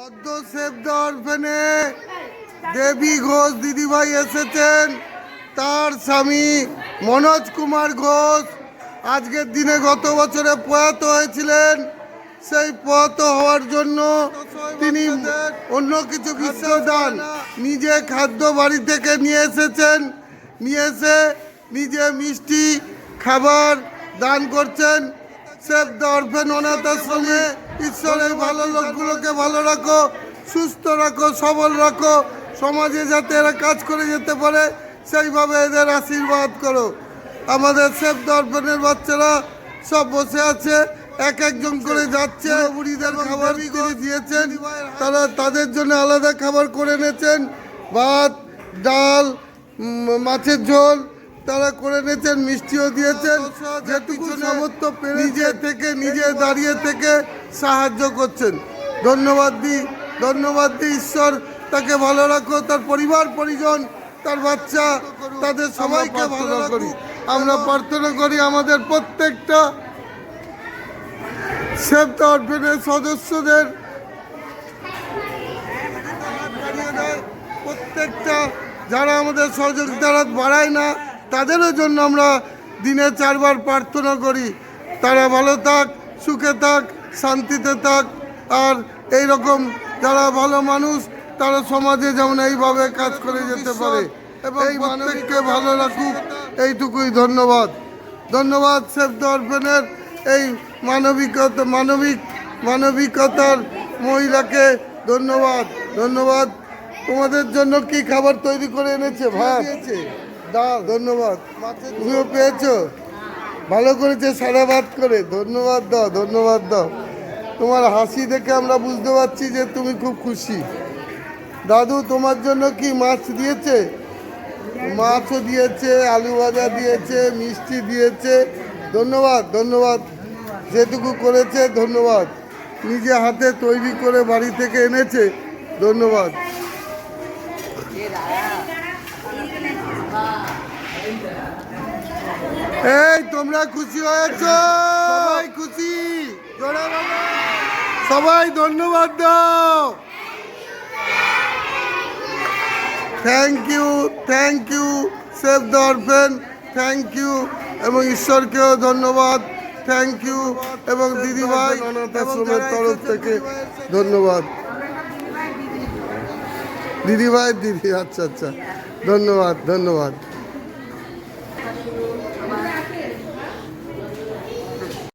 অদ্য save the অরফেনে দেবী ঘোষ দিদিভাই এসেছেন। তার স্বামী মনোজ কুমার ঘোষ আজকের দিনে গত বছরে প্রয়াত হয়েছিলেন। সেই প্রয়াত হওয়ার জন্য তিনি অন্য কিছু বিশ্বদান নিজে খাদ্য বাড়ি থেকে নিয়ে এসেছেন। নিয়ে এসে নিজে মিষ্টি খাবার দান করছেন। সেভ দ্য অরফেন অনাথ আশ্রমে ঈশ্বরের ভালো লোকগুলোকে ভালো রাখো, সুস্থ রাখো, সবল রাখো, সমাজে যাতে এরা কাজ করে যেতে পারে সেইভাবে এদের আশীর্বাদ করো। আমাদের সেভ দ্য অরফেনের বাচ্চারা সব বসে আছে, এক একজন করে যাচ্ছে। বুড়িদের খাবার তিনি দিয়েছেন, তারা তাদের জন্য আলাদা খাবার করে এনেছেন। ভাত, ডাল, মাছের ঝোল তারা করে নিয়েছেন, মিষ্টিও দিয়েছেন। যেটুকু সামর্থ্য পেরে নিজে থেকে নিজে দাঁড়িয়ে থেকে সাহায্য করছেন। ধন্যবাদ দিই, ধন্যবাদ দিই। ঈশ্বর তাকে ভালো রাখো, তার পরিবার পরিজন, তার বাচ্চা, তাদের সবাইকে ভালো করি। আমরা প্রার্থনা করি আমাদের প্রত্যেকটা সেভ দ্য অরফেনের সদস্যদের, প্রত্যেকটা যারা আমাদের সহযোগিতার হাত বাড়ায় না তাদেরও জন্য আমরা দিনে 4 বার প্রার্থনা করি। তারা ভালো থাক, সুখে থাক, শান্তিতে থাক। আর এই রকম যারা ভালো মানুষ তারা সমাজে যেমন এইভাবে কাজ করে যেতে পারে এবং এই মানুষকে ভালো রাখুক, এইটুকুই। ধন্যবাদ, ধন্যবাদ সেভ দ্য অরফেনের এই মানবিকতার মহিলাকে ধন্যবাদ, ধন্যবাদ। তোমাদের জন্য কি খাবার তৈরি করে এনেছে? ভাত, ডাল, ধন্যবাদ। তুমিও পেয়েছো, ভালো করেছে সারা ভাত করে। ধন্যবাদ দাও, ধন্যবাদ দাও। তোমার হাসি দেখে আমরা বুঝতে পারছি যে তুমি খুব খুশি। দাদু তোমার জন্য কি মাছ দিয়েছে? মাছও দিয়েছে, আলু ভাজা দিয়েছে, মিষ্টি দিয়েছে। ধন্যবাদ, ধন্যবাদ। যেটুকু করেছে ধন্যবাদ। নিজে হাতে তৈরি করে বাড়ি থেকে এনেছে, ধন্যবাদ। এই তোমরা খুশি হয়েছ? সবাই খুশি? সবাই ধন্যবাদ দাও। Thank you, thank you save the orphan, thank you. এবং ঈশ্বরকেও ধন্যবাদ, থ্যাংক ইউ। এবং দিদিভাই অনাথ আশ্রমের তরফ থেকে ধন্যবাদ। দিদিভাই, দিদি, আচ্ছা আচ্ছা, ধন্যবাদ, ধন্যবাদ।